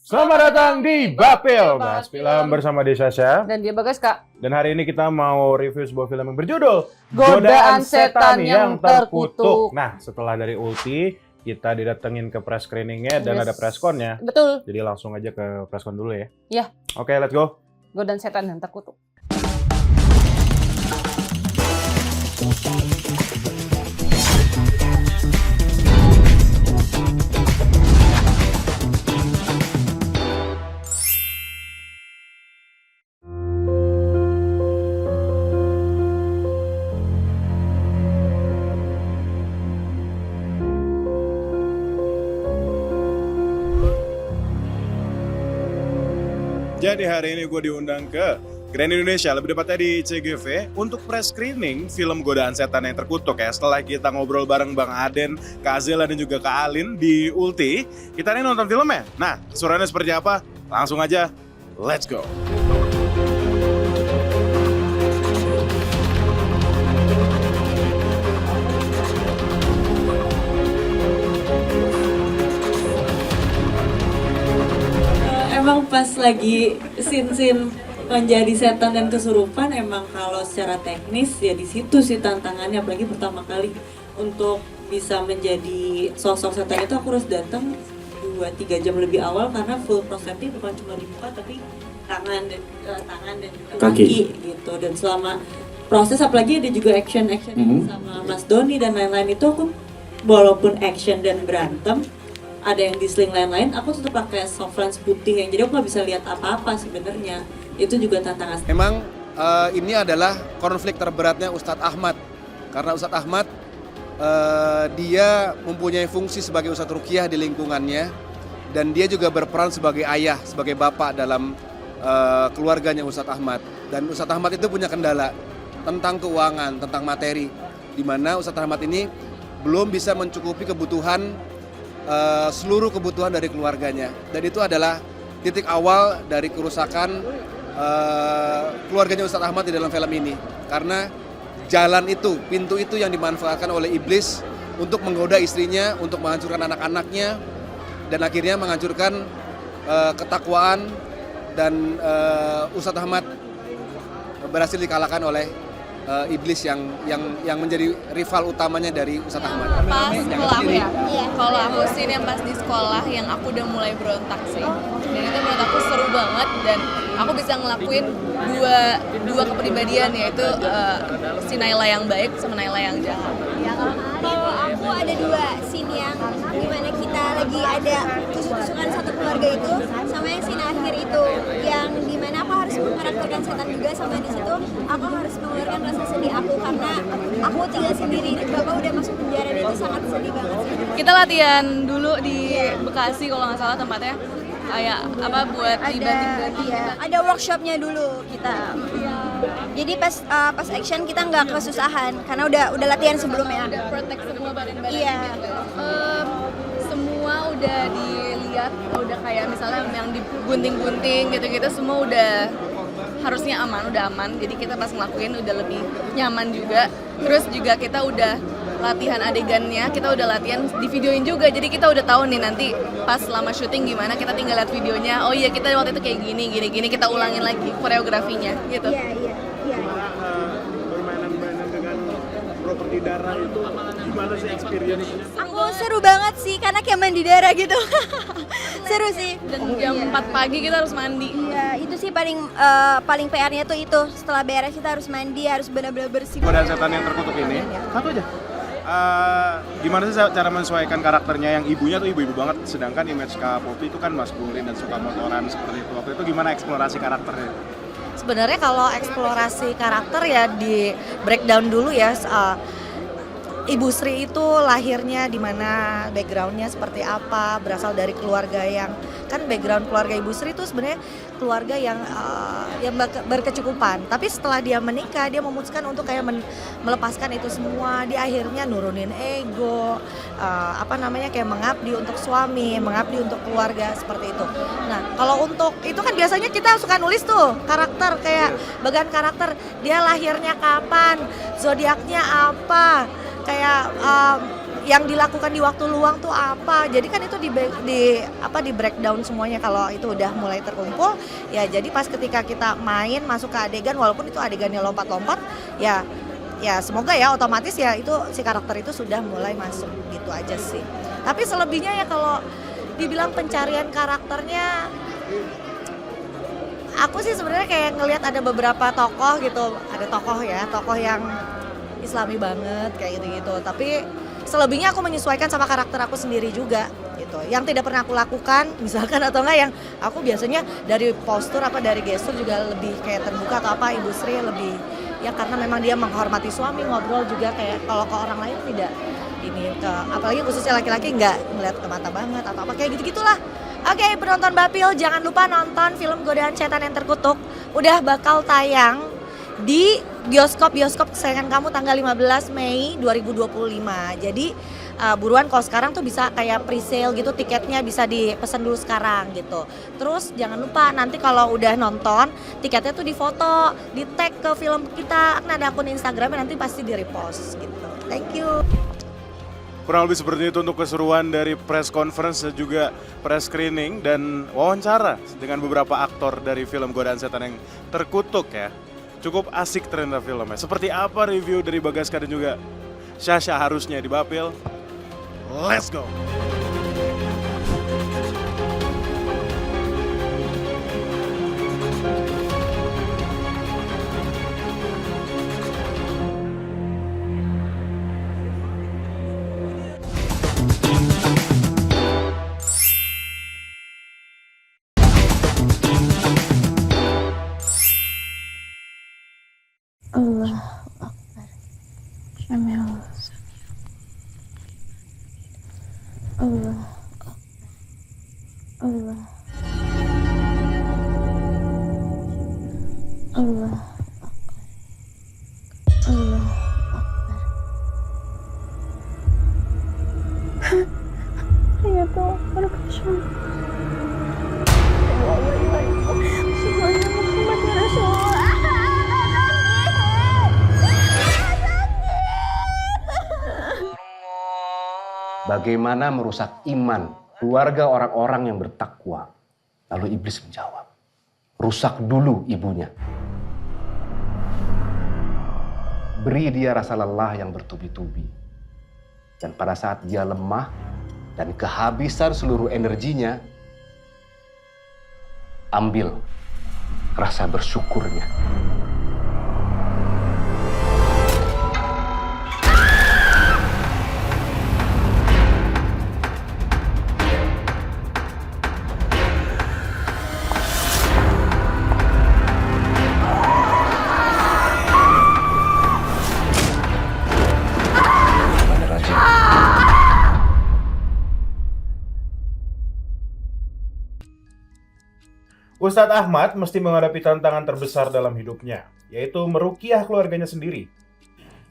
Selamat datang di Bapil, bahas film bersama Desasha. Dan dia Bagas, Kak. Dan hari ini kita mau review sebuah film yang berjudul Godaan Setan yang Terkutuk. Nah, setelah dari Ulti, kita didatengin ke press screeningnya dan ada press con-nya. Betul. Jadi langsung aja ke press con dulu ya. Iya. Oke, let's go. Godaan Setan yang Terkutuk. Jadi hari ini gue diundang ke Grand Indonesia, lebih tepatnya di CGV untuk press screening film Godaan Setan yang Terkutuk ya. Setelah kita ngobrol bareng Bang Aden, Kak Azela dan juga Kak Alin di Ulti, kita ini nonton filmnya. Nah, keseruannya seperti apa? Langsung aja, let's go. Emang pas lagi scene-scene menjadi setan dan kesurupan, emang kalau secara teknis ya di situ sih tantangannya, apalagi pertama kali untuk bisa menjadi sosok setan itu aku harus datang 2-3 jam lebih awal karena full prosesnya bukan cuma di muka tapi tangan dan juga kaki gitu. Dan selama proses apalagi ada juga action sama Mas Doni dan lain-lain itu, aku walaupun action dan berantem ada yang di sling lain-lain, aku tetap pakai soft lens putih yang jadi aku nggak bisa lihat apa-apa sebenarnya. Itu juga tantangan. Memang ini adalah konflik terberatnya Ustadz Ahmad, karena Ustadz Ahmad dia mempunyai fungsi sebagai Ustadz Ruqyah di lingkungannya, dan dia juga berperan sebagai ayah, sebagai bapak dalam keluarganya Ustadz Ahmad. Dan Ustadz Ahmad itu punya kendala tentang keuangan, tentang materi, di mana Ustadz Ahmad ini belum bisa mencukupi kebutuhan seluruh kebutuhan dari keluarganya, dan itu adalah titik awal dari kerusakan keluarganya Ustadz Ahmad di dalam film ini, karena jalan itu, pintu itu yang dimanfaatkan oleh iblis untuk menggoda istrinya, untuk menghancurkan anak-anaknya, dan akhirnya menghancurkan ketakwaan, dan Ustadz Ahmad berhasil dikalahkan oleh iblis yang menjadi rival utamanya dari Ustadz Ahmad. Pas sekolah ya? Kalau aku scene yang pas di sekolah yang aku udah mulai berontak sih. Dan itu menurut aku seru banget dan aku bisa ngelakuin dua kepribadian, yaitu si Naila yang baik sama Naila yang jahat. Kalau aku ada 2 scene yang dimana kita lagi ada tusuk-tusukan satu keluarga itu, sama yang scene akhir itu yang dimana aku harus mengkarakterkan setan juga, sama di situ aku harus mengeluarkan rasa sedih aku karena aku tinggal sendiri dan bapak udah masuk penjara, dan itu sangat sedih banget sih. Kita latihan dulu di Bekasi kalau nggak salah tempatnya, kayak apa buat dibanting-banting. Ada workshopnya dulu kita. Jadi pas action kita nggak kesusahan karena udah latihan sebelumnya. Udah protect semua badan-badan. Iya. Semua udah dilihat, udah kayak misalnya yang digunting-gunting gitu-gitu semua udah harusnya udah aman. Jadi kita pas ngelakuin udah lebih nyaman juga. Terus juga kita udah latihan adegannya, kita udah latihan di videoin juga. Jadi kita udah tahu nih nanti pas selama syuting gimana, kita tinggal lihat videonya. Oh iya, kita waktu itu kayak gini, kita ulangin lagi koreografinya gitu. Iya. Bermain-mainan dengan properti darah itu gimana sih experience? Aku seru banget sih karena kayak mandi darah gitu. Seru sih. Dan jam 4 pagi kita harus mandi. Iya, itu sih paling PR-nya tuh itu. Setelah beres kita harus mandi, harus benar-benar bersih. Godaan Setan yang Terkutuk ini, satu aja. Gimana sih cara menyesuaikan karakternya, yang ibunya tuh ibu-ibu banget, sedangkan image Kak Poppy itu kan maskulin dan suka motoran seperti itu. Waktu itu gimana eksplorasi karakternya? Sebenarnya kalau eksplorasi karakter ya di breakdown dulu ya. Ibu Sri itu lahirnya di mana, backgroundnya seperti apa, berasal dari keluarga yang, kan background keluarga Ibu Sri itu sebenarnya keluarga yang berkecukupan. Tapi setelah dia menikah, dia memutuskan untuk kayak melepaskan itu semua. Dia akhirnya nurunin ego, kayak mengabdi untuk suami, mengabdi untuk keluarga, seperti itu. Nah, kalau untuk itu kan biasanya kita suka nulis tuh karakter, kayak bagian karakter, dia lahirnya kapan, zodiaknya apa, kayak yang dilakukan di waktu luang tuh apa. Jadi kan itu di breakdown semuanya kalau itu udah mulai terkumpul. Ya jadi pas ketika kita main masuk ke adegan, walaupun itu adegannya lompat-lompat, ya semoga ya otomatis ya itu si karakter itu sudah mulai masuk gitu aja sih. Tapi selebihnya ya kalau dibilang pencarian karakternya, aku sih sebenarnya kayak ngelihat ada beberapa tokoh gitu, ada tokoh yang Islami banget kayak gitu-gitu. Tapi selebihnya aku menyesuaikan sama karakter aku sendiri juga gitu. Yang tidak pernah aku lakukan misalkan atau enggak yang aku biasanya dari postur dari gestur juga lebih kayak terbuka atau apa, Ibu Sri lebih ya karena memang dia menghormati suami, ngobrol juga kayak kalau ke orang lain tidak ini ke apalagi khususnya laki-laki nggak ngeliat ke mata banget atau apa kayak gitu-gitulah. Oke, penonton Bapil jangan lupa nonton film Godaan Setan yang Terkutuk. Udah bakal tayang di bioskop kesayangan kamu tanggal 15 Mei 2025. Jadi buruan kalau sekarang tuh bisa kayak pre-sale gitu, tiketnya bisa dipesan dulu sekarang gitu. Terus jangan lupa nanti kalau udah nonton tiketnya tuh difoto, di tag ke film kita, kan ada akun Instagramnya nanti pasti di repost gitu. Thank you. Kurang lebih seperti itu untuk keseruan dari press conference dan juga press screening dan wawancara dengan beberapa aktor dari film Godaan Setan yang Terkutuk ya. Cukup asik ternyata filmnya. Seperti apa review dari Bagaskar dan juga Syasha harusnya di Bapil? Let's go! Allah Akbar. Sami Allah. Allah Allah Allah Allah Akbar. Ya Tuhan, berkasih. Semuanya Muhammad ya Rasulullah. Bagaimana merusak iman keluarga orang-orang yang bertakwa? Lalu iblis menjawab, rusak dulu ibunya. Beri dia rasa lelah yang bertubi-tubi. Dan pada saat dia lemah dan kehabisan seluruh energinya, ambil rasa bersyukurnya. Ustadz Ahmad mesti menghadapi tantangan terbesar dalam hidupnya, yaitu meruqyah keluarganya sendiri.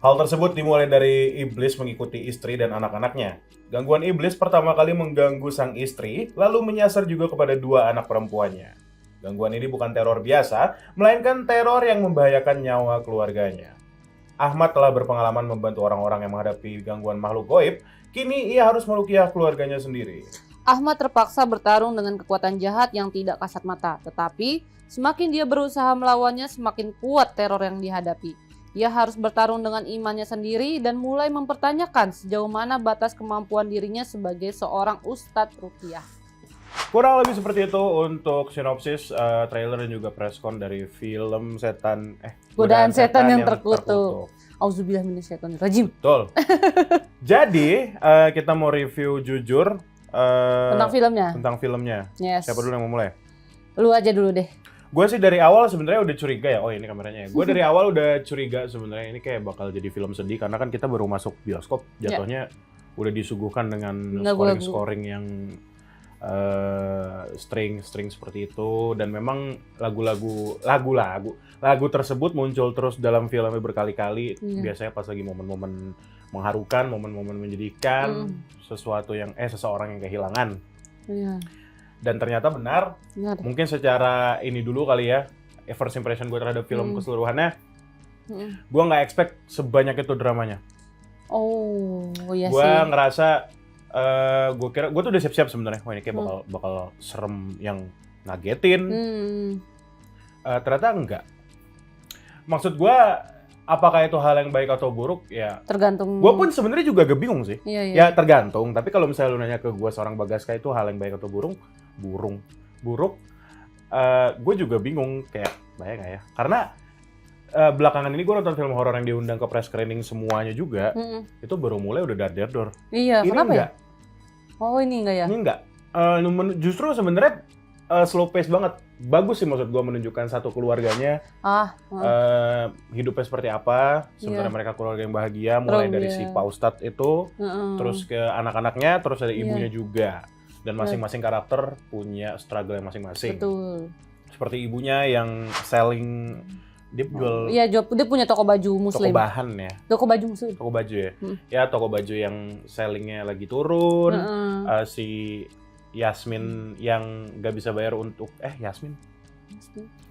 Hal tersebut dimulai dari iblis mengikuti istri dan anak-anaknya. Gangguan iblis pertama kali mengganggu sang istri, lalu menyasar juga kepada dua anak perempuannya. Gangguan ini bukan teror biasa, melainkan teror yang membahayakan nyawa keluarganya. Ahmad telah berpengalaman membantu orang-orang yang menghadapi gangguan makhluk gaib, kini ia harus meruqyah keluarganya sendiri. Ahmad terpaksa bertarung dengan kekuatan jahat yang tidak kasat mata, tetapi semakin dia berusaha melawannya, semakin kuat teror yang dihadapi. Ia harus bertarung dengan imannya sendiri dan mulai mempertanyakan sejauh mana batas kemampuan dirinya sebagai seorang ustadz ruqyah. Kurang lebih seperti itu untuk sinopsis, trailer dan juga preskon dari film Godaan Setan yang Terkutuk. Auzubillah minasyaitonirrajim. Betul. Jadi kita mau review jujur tentang filmnya. Yes. Siapa dulu yang mau mulai? Lu aja dulu deh. Gue sih dari awal sebenarnya udah curiga ya. Oh ini kameranya ya. Gue dari awal udah curiga sebenarnya ini kayak bakal jadi film sedih karena kan kita baru masuk bioskop, jatuhnya udah disuguhkan dengan scoring yang string seperti itu, dan memang lagu tersebut muncul terus dalam filmnya berkali-kali. Biasanya pas lagi momen-momen mengharukan, momen-momen menjadikan, seseorang yang kehilangan. Dan ternyata benar. Mungkin secara ini dulu kali ya, first impression gue terhadap film keseluruhannya, gue nggak expect sebanyak itu dramanya. Oh, iya Gue sih. ngerasa, gue kira gue tuh udah siap-siap sebenarnya. Wah ini kayak bakal serem yang ngagetin. Ternyata enggak. Maksud gue, apakah itu hal yang baik atau buruk? Ya, Tergantung. gue pun sebenarnya juga agak bingung sih. Iya, iya. Ya tergantung. Tapi kalau misalnya lu nanya ke gue seorang Bagaska itu hal yang baik atau buruk, gue juga bingung kayak bayang nggak ya? Karena belakangan ini gue nonton film horor yang diundang ke press screening semuanya juga, itu baru mulai udah dar-dar-dor. Iya, Ini kenapa enggak. ya? Oh, ini enggak ya? Ini enggak. Justru sebenarnya slow pace banget. Bagus sih maksud gue menunjukkan satu keluarganya hidupnya seperti apa. Sebenarnya mereka keluarga yang bahagia. Mulai dari si Pak Ustadz itu, terus ke anak-anaknya, terus ada ibunya juga. Dan masing-masing karakter punya struggle yang masing-masing. Betul. Seperti ibunya yang selling, dia jual Iya, dia punya toko baju muslim. toko bahan ya. Toko baju muslim. Toko baju ya. Ya toko baju yang sellingnya lagi turun. Si Yasmin yang gak bisa bayar untuk Yasmin.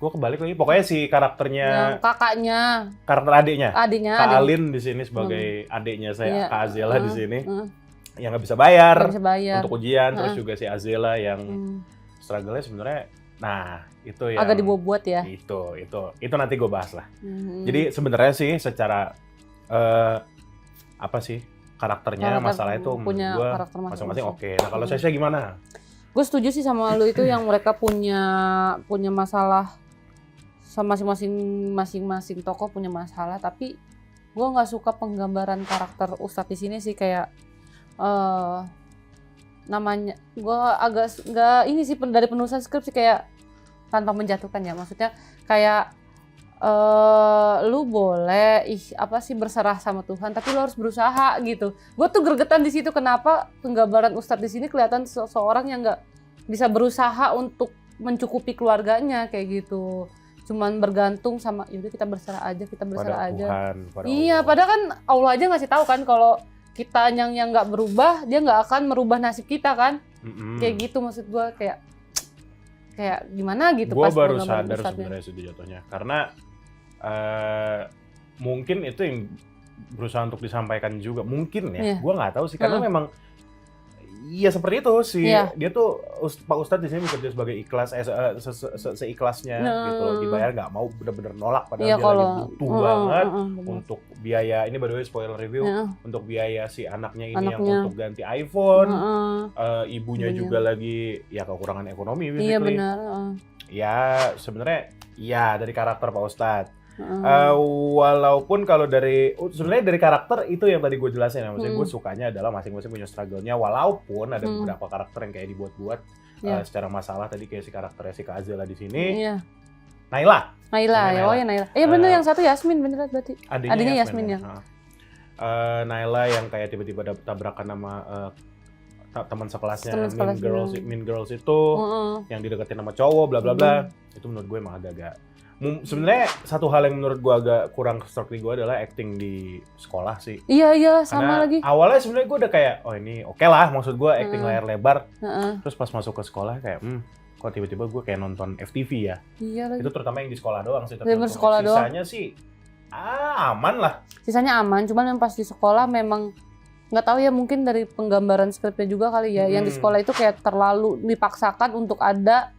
Gue kebalik lagi. Pokoknya si karakternya, Yang kakaknya, karakter adiknya. Kak adiknya. Alin di sini sebagai adiknya saya, Iya. Kak Azela di sini. Yang gak bisa bayar, Nggak bisa bayar. untuk ujian. Terus juga si Azela yang struggle-nya sebenarnya, nah itu yang Agak dibuat ya. Itu nanti gue bahas lah. Jadi sebenarnya sih secara apa sih karakternya, masalah itu punya gue karakter masing-masing oke. Nah kalau saya gimana? Gue setuju sih sama lu itu yang mereka punya masalah sama masing-masing tokoh punya masalah, tapi gue nggak suka penggambaran karakter Ustadz di sini sih kayak namanya gue agak nggak ini sih dari penulisan skrip sih kayak tanpa menjatuhkan ya, maksudnya kayak lu boleh apa sih berserah sama Tuhan tapi lu harus berusaha gitu. Gue tuh gregetan di situ kenapa penggambaran Ustadz di sini kelihatan seseorang yang nggak bisa berusaha untuk mencukupi keluarganya kayak gitu. Cuman bergantung sama yaudah kita berserah aja Pada aja. Tuhan, pada Iya, Allah. padahal kan Allah aja ngasih tahu kan kalau kita yang nggak berubah dia nggak akan merubah nasib kita kan. Kayak gitu maksud gue kayak gimana gitu. Gue pas baru penggambaran sadar Ustadznya. sebenarnya sih jatuhnya karena mungkin itu yang berusaha untuk disampaikan juga mungkin ya. Iya. Gue nggak tahu sih karena memang iya seperti itu sih. Dia tuh Pak Ustadz di sini bekerja sebagai ikhlas seikhlasnya gitu loh, dibayar nggak mau bener-bener nolak padahal dia lagi butuh banget untuk biaya ini, by the way spoiler review, untuk biaya si anaknya ini yang untuk ganti iPhone. Ibunya juga lagi ya kekurangan ekonomi basically. Iya benar. Ya sebenarnya ya dari karakter Pak Ustadz. Walaupun kalau sebenarnya dari karakter itu yang tadi gue jelasin ya, maksudnya gue sukanya adalah masing-masing punya struggle-nya, walaupun ada beberapa karakter yang kayak dibuat-buat secara masalah tadi kayak si karakternya si Kak Azela di sini. Naila ya, oh ya Naila. Iya bener yang satu Yasmin bener berarti. Adiknya Yasmin ya. Naila yang kayak tiba-tiba tabrakan sama teman sekelasnya Mean Girls itu yang dideketin sama cowok bla bla bla. Itu menurut gue emang agak-agak sebenarnya satu hal yang menurut gue agak kurang stroke di gue adalah acting di sekolah sih. Iya sama karena lagi. Awalnya sebenarnya gue udah kayak oh ini oke lah, maksud gue acting layar lebar. Terus pas masuk ke sekolah kayak kok tiba-tiba gue kayak nonton FTV ya. Iya lagi. Itu terutama yang di sekolah doang sih. Sekolah doang. Sisanya sih aman lah. Sisanya aman, cuman yang pas di sekolah memang nggak tahu ya, mungkin dari penggambaran skripnya juga kali ya. Yang di sekolah itu kayak terlalu dipaksakan untuk ada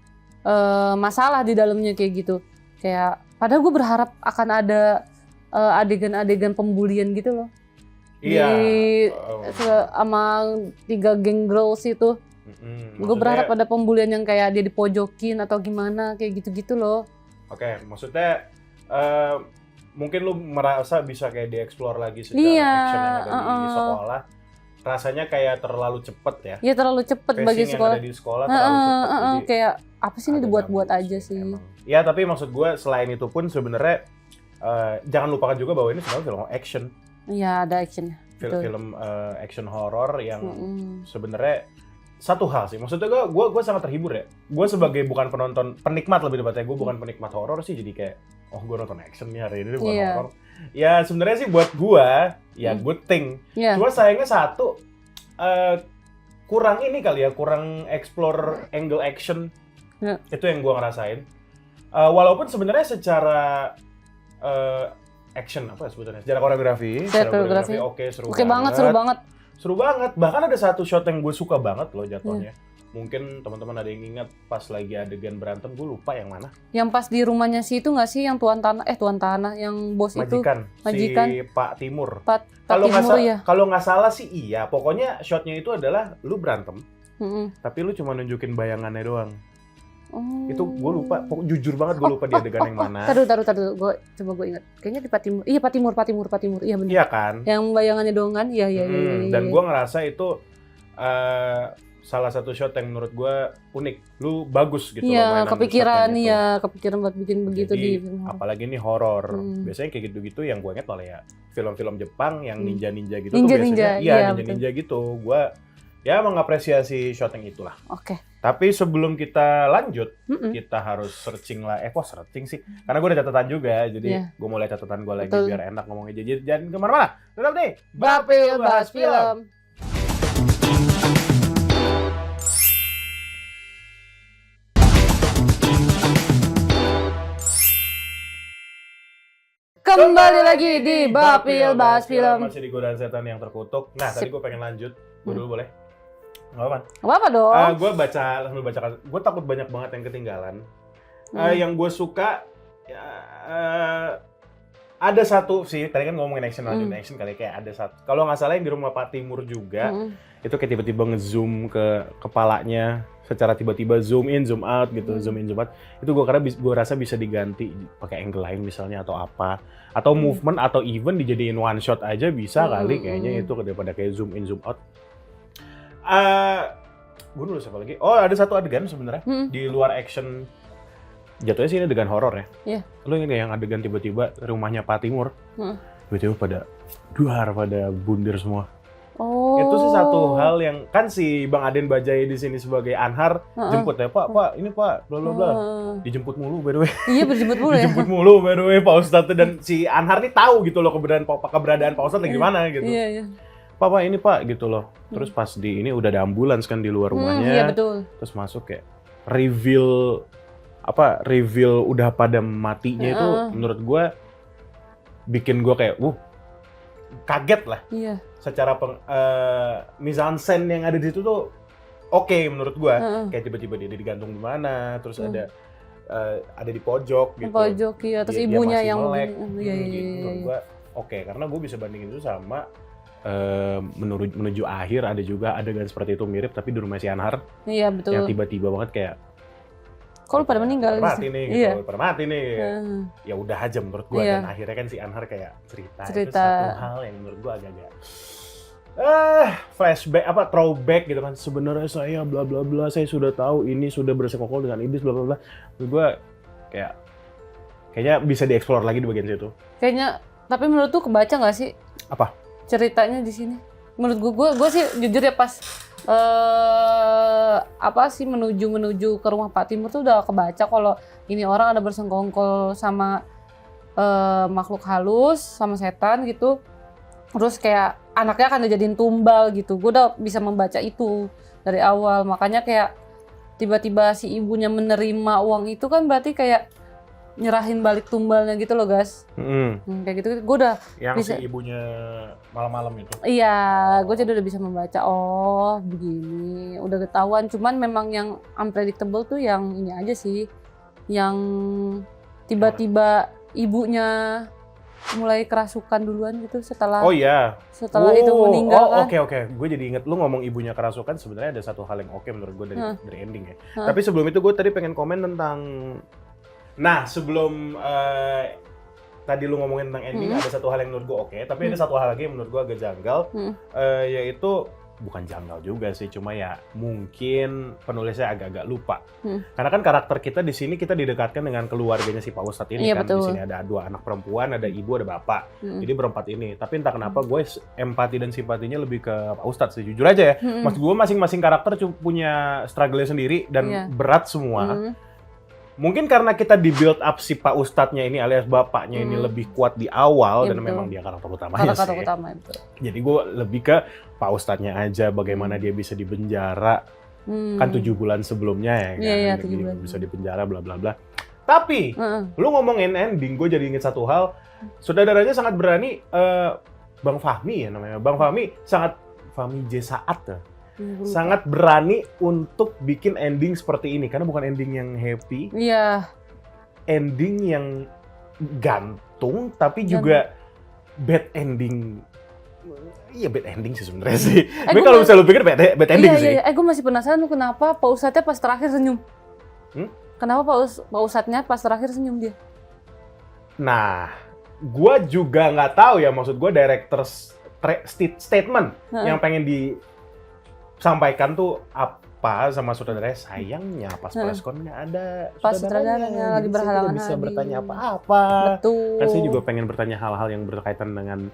masalah di dalamnya kayak gitu. Kayak padahal gue berharap akan ada adegan-adegan pembulian gitu loh. Iya. Sama 3 geng girls itu. Gue berharap ada pembulian yang kayak dia dipojokin atau gimana kayak gitu-gitu loh. Oke, maksudnya mungkin lu merasa bisa kayak dieksplor lagi secara action yang ada di sekolah. Rasanya kayak terlalu cepet ya. Iya terlalu cepet bagi sekolah. Yang ada di sekolah terlalu cepet. Kayak apa sih ini dibuat-buat aja sih. Ya tapi maksud gue selain itu pun sebenarnya jangan lupakan juga bahwa ini sebenarnya film action. Iya ada actionnya. Film action horror yang sebenarnya satu hal sih, maksudnya gue sangat terhibur ya. Gue sebagai bukan penikmat lebih tepatnya, gue bukan penikmat horor sih, jadi kayak gue nonton action nih hari ini bukan horor. Ya sebenarnya sih buat gue ya good thing. Cuma sayangnya satu kurang ini kali ya, kurang explore angle action. Itu yang gue ngerasain. Walaupun sebenarnya secara action apa sebutannya? Secara koreografi, oke, seru Oke banget, seru banget. Seru banget. Bahkan ada satu shot yang gue suka banget loh jatuhnya. Mungkin teman-teman ada yang ingat pas lagi adegan berantem, gue lupa yang mana. Yang pas di rumahnya si itu nggak sih yang tuan tanah yang bos Majikan, itu? Majikan. si Pak Timur. Pak Kalau Timur ya. Kalau nggak salah sih iya. Pokoknya shotnya itu adalah lu berantem, tapi lu cuma nunjukin bayangannya doang. Oh. Itu gue lupa, jujur banget gue lupa di adegan yang mana. Taruh. Coba gue ingat. Kayaknya di Pak Timur. Iya Pak Timur. Iya benar. Iya kan? Yang bayangannya doang kan? Iya. Dan gue ngerasa itu salah satu shot yang menurut gue unik. Lu bagus gitu loh Iya, mainan kepikiran shotnya gitu. ya, kepikiran buat bikin begitu Jadi, di film. apalagi ini horor. Biasanya kayak gitu-gitu yang gue inget malah ya film-film Jepang yang ninja-ninja gitu Ninja-ninja, tuh biasanya iya, ninja-ninja gitu. Gue ya mengapresiasi shot yang itulah. Oke. Tapi sebelum kita lanjut, kita harus searching lah. Kok searching sih? Karena gue ada catatan juga, jadi gue mulai catatan gue lagi biar enak ngomongnya. Jadi jangan kemana-mana. Tetap nih, Bapil Bahas Film. Kembali lagi di Bapil Bahas Film. Masih di Godaan Setan yang Terkutuk. Nah, tadi gue pengen lanjut. Gue dulu boleh? Nggak apa-apa. Apa dong? Gue sambil baca. Gue takut banyak banget yang ketinggalan. Yang gue suka ada satu sih. Tadi kan ngomongin action kali kayak ada satu. Kalau nggak salah yang di rumah Pak Timur juga, itu kayak tiba-tiba ngezoom ke kepalanya. Secara tiba-tiba zoom in, zoom out gitu, zoom in, zoom out. Itu gue rasa bisa diganti pakai angle lain misalnya atau apa. Atau movement atau even dijadiin one shot aja bisa kali kayaknya itu daripada kayak zoom in, zoom out. Gue nulis apa lagi? Oh, ada satu adegan sebenarnya di luar action. Jatuhnya sih ini adegan horor ya. Iya. Lo ingat yang adegan tiba-tiba rumahnya Pak Timur? Tiba-tiba pada bundir semua. Oh. Itu sih satu hal yang kan si Bang Aden Bajai di sini sebagai Anhar jemput ya, Pak, ini Pak, bla bla bla. Dijemput mulu by the way. Iya, dijemput mulu ya. Dijemput mulu by the way Pak Ustadz, dan si Anhar nih tahu gitu loh keberadaan Pak Ustadz lagi mana gitu. Iya. Pak, ini Pak gitu loh. Terus pas di ini udah ada ambulans kan di luar rumahnya. Iya, betul. Terus masuk kayak reveal udah pada matinya itu menurut gue bikin gue kayak kaget lah. Iya. Secara mise en scène yang ada di situ tuh oke menurut gue. Kayak tiba-tiba dia digantung di mana, terus ada di pojok gitu. Pojok iya, terus ibunya yang melek. Menurut gue oke, karena gue bisa bandingin itu sama menuju akhir ada juga adegan seperti itu mirip tapi di rumah si Anhar. Iya, betul. Yang tiba-tiba banget kayak kalau pada meninggal mati nih gitu, pada mati nih. Ya udah aja menurut gue dan akhirnya kan si Anhar kayak cerita. Itu satu hal yang menurut gue agak-agak flashback throwback gitu kan. Sebenarnya saya bla bla bla, saya sudah tahu ini sudah bersekongkol dengan iblis bla bla bla. Menurut gue kayaknya bisa dieksplor lagi di bagian situ. Kayaknya tapi menurut tuh kebaca nggak sih? Apa? Ceritanya di sini. Menurut gue sih jujur ya pas menuju ke rumah Pak Timur tuh udah kebaca kalau ini orang ada bersengkongkol sama makhluk halus sama setan gitu. Terus kayak anaknya akan dijadiin tumbal gitu. Gue udah bisa membaca itu dari awal. Makanya kayak tiba-tiba si ibunya menerima uang itu kan berarti kayak nyerahin balik tumbalnya gitu loh, guys. Kayak gitu. Gue udah yang bisa, si ibunya malam-malam itu. Iya, gue jadi udah bisa membaca. Oh, begini. Udah ketahuan. Cuman memang yang unpredictable tuh yang ini aja sih. Yang tiba-tiba ibunya mulai kerasukan duluan gitu setelah itu meninggal kan. Oke. Gue jadi inget lu ngomong ibunya kerasukan, sebenarnya ada satu hal yang oke menurut gue dari ending ya. Tapi sebelum itu gue tadi pengen komen tentang sebelum tadi lu ngomongin tentang ending, ada satu hal yang menurut gue oke, tapi ada satu hal lagi yang menurut gue agak janggal, yaitu bukan janggal juga sih, cuma ya mungkin penulisnya agak-agak lupa. Karena kan karakter kita di sini kita didekatkan dengan keluarganya si Pak Ustadz ini kan. Betul. Di sini ada 2 anak perempuan, ada ibu, ada bapak. Jadi berempat ini. Tapi entah kenapa gue empati dan simpatinya lebih ke Pak Ustadz sih, jujur aja ya. Maksud gue masing-masing karakter punya struggle-nya sendiri dan berat semua. Mungkin karena kita di build up si Pak Ustadznya ini alias bapaknya ini lebih kuat di awal, dan memang dia karakter utamanya sih. Jadi gue lebih ke Pak Ustadznya aja, bagaimana dia bisa dipenjara kan 7 bulan sebelumnya ya kan, 7 bulan. Bisa dipenjara bla bla bla. Tapi Heeh. lu ngomongin ending, gue jadi inget satu hal. Sutradaranya sangat berani, Bang Fahmi ya namanya. Bang Fahmi Fahmi J. Saat ya. Sangat berani untuk bikin ending seperti ini. Karena bukan ending yang happy, Iya. ending yang gantung, tapi juga bad ending. Iya bad ending sih sebenarnya sih. Tapi kalau misalnya lu pikir bad ending sih. Iya. Gue masih penasaran tuh kenapa Pak Ustadznya pas terakhir senyum. Kenapa Pak Ustadznya pas terakhir senyum dia? Nah, gua juga nggak tahu ya, maksud gua director's statement yang pengen disampaikan tuh apa sama sutradaranya. Sayangnya pas press con nggak ada Pas sutradaranya lagi Jadi saya berhalangan tidak bisa hadir. bertanya apa-apa. Betul. Kan saya juga pengen bertanya hal-hal yang berkaitan dengan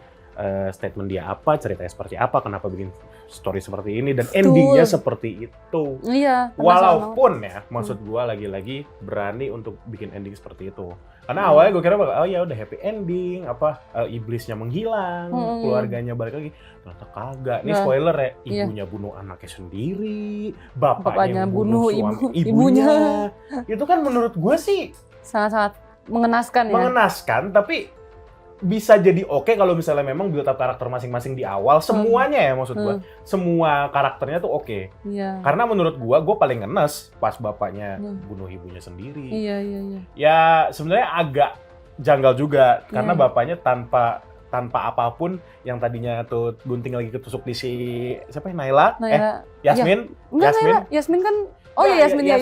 statement dia apa, ceritanya seperti apa, kenapa bikin story seperti ini, dan endingnya seperti itu. Iya. Walaupun ya, maksud gua lagi-lagi berani untuk bikin ending seperti itu. Karena awalnya gue kira oh ya udah happy ending, iblisnya menghilang, keluarganya balik lagi. Ternyata kagak. Ini spoiler ya, ibunya bunuh anaknya sendiri, bapaknya bunuh ibunya. Itu kan menurut gue sih sangat-sangat mengenaskan ya. mengenaskan, tapi bisa jadi oke kalau misalnya memang build up karakter masing-masing di awal, semuanya ya maksud gue, semua karakternya tuh oke. Iya. Karena menurut gue paling ngenes pas bapaknya bunuh ibunya sendiri. Iya. Ya sebenarnya agak janggal juga karena bapaknya tanpa apapun, yang tadinya tuh gunting lagi ketusuk di si siapa ya, Naila? Yasmin? Yasmin kan. Oh Nah, iya Yasmin ya.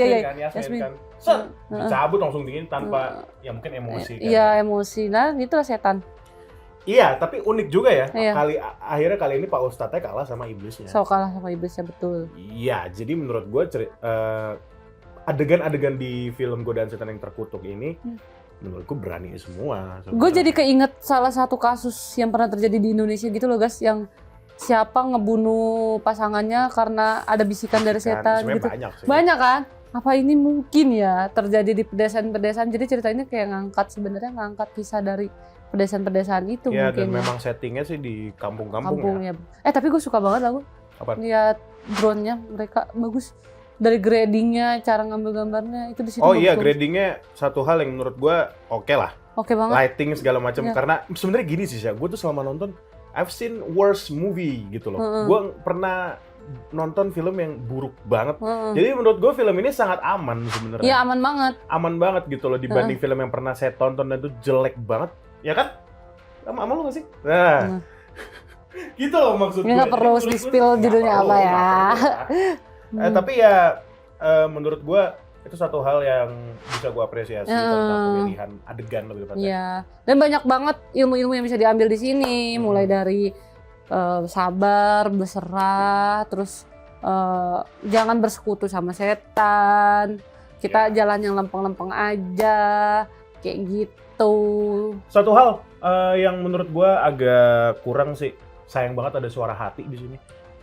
Yasmin kan. Dicabut langsung dingin tanpa ya mungkin emosi kan. Iya, emosi. Nah, itulah setan. Iya, tapi unik juga ya. Iya. Akhirnya kali ini Pak Ustadznya kalah sama iblisnya. So kalah sama iblisnya, betul. Iya, jadi menurut gue adegan-adegan di film Godaan Setan yang Terkutuk ini menurutku berani semua. Gue jadi keinget salah satu kasus yang pernah terjadi di Indonesia gitu loh guys, yang siapa ngebunuh pasangannya karena ada bisikan dari setan gitu. Banyak sih. Banyak kan? Apa ini mungkin ya terjadi di pedesaan-pedesaan? Jadi cerita ini kayak ngangkat kisah dari pedesaan-pedesaan itu ya, mungkin. Dan memang settingnya sih di kampung-kampung ya. Tapi gue suka banget lagu. Apa? Lihat drone-nya mereka bagus. Dari gradingnya, cara ngambil gambarnya itu di situ. Oh iya, bagus. gradingnya satu hal yang menurut gue oke lah. Oke banget. Lighting segala macam. Iya. Karena sebenarnya gini sih ya, gue tuh selama nonton I've seen worse movie gitu loh. Gue pernah nonton film yang buruk banget. Jadi menurut gue film ini sangat aman sebenarnya. Iya, aman banget. Aman banget gitu loh dibanding film yang pernah saya tonton dan itu jelek banget. Ya kan? Sama lu gak sih? Nah. Gitu loh maksud gue. Nggak perlu di-spill judulnya apa ya. Tapi ya menurut gue itu satu hal yang bisa gue apresiasi tentang pemilihan adegan lebih tepatnya. Iya. Dan banyak banget ilmu-ilmu yang bisa diambil di sini, mulai dari sabar, berserah, terus jangan bersekutu sama setan. Kita jalan yang lempeng-lempeng aja, kayak gitu. Satu hal yang menurut gue agak kurang sih, sayang banget ada suara hati di sini.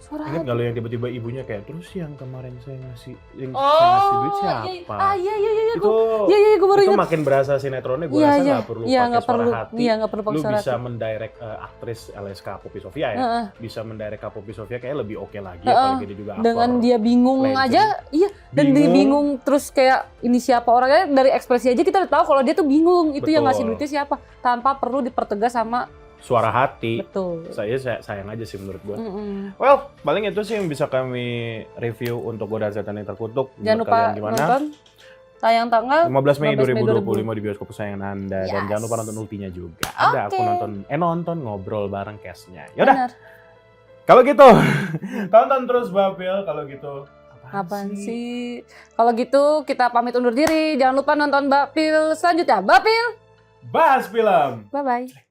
Ingat nggak lo yang tiba-tiba ibunya kayak terus yang kemarin saya ngasih duit siapa? Iya. Itu gue baru itu ingat. makin berasa sinetronnya. Gue rasa nggak perlu pakai suara hati. Iya, nggak perlu pakai Lu suara bisa hati. mendirect aktris LSK Poppy Sofia ya. Bisa mendirect Kak Poppy Sofia kayak lebih oke lagi. Apalagi dia juga aktor. Dengan dia bingung legend. aja, iya. Dan dia bingung terus kayak ini siapa orangnya, dari ekspresi aja kita udah tahu kalau dia tuh bingung. Itu yang ngasih duitnya siapa, tanpa perlu dipertegas sama suara hati. Betul. Saya sayang aja sih menurut gue. Well, paling itu sih yang bisa kami review untuk Godaan Setan yang Terkutuk. Jangan lupa nonton tayang tanggal 15 Mei 2025 di bioskop kesayangan Anda. Dan jangan lupa nonton ultinya juga. Ada aku nonton ngobrol bareng castnya. Yaudah. Kalau gitu, tonton terus Bapil. Kalau gitu. Apaan sih? Kalau gitu kita pamit undur diri. Jangan lupa nonton Bapil selanjutnya. Bapil. Bahas film. Bye-bye.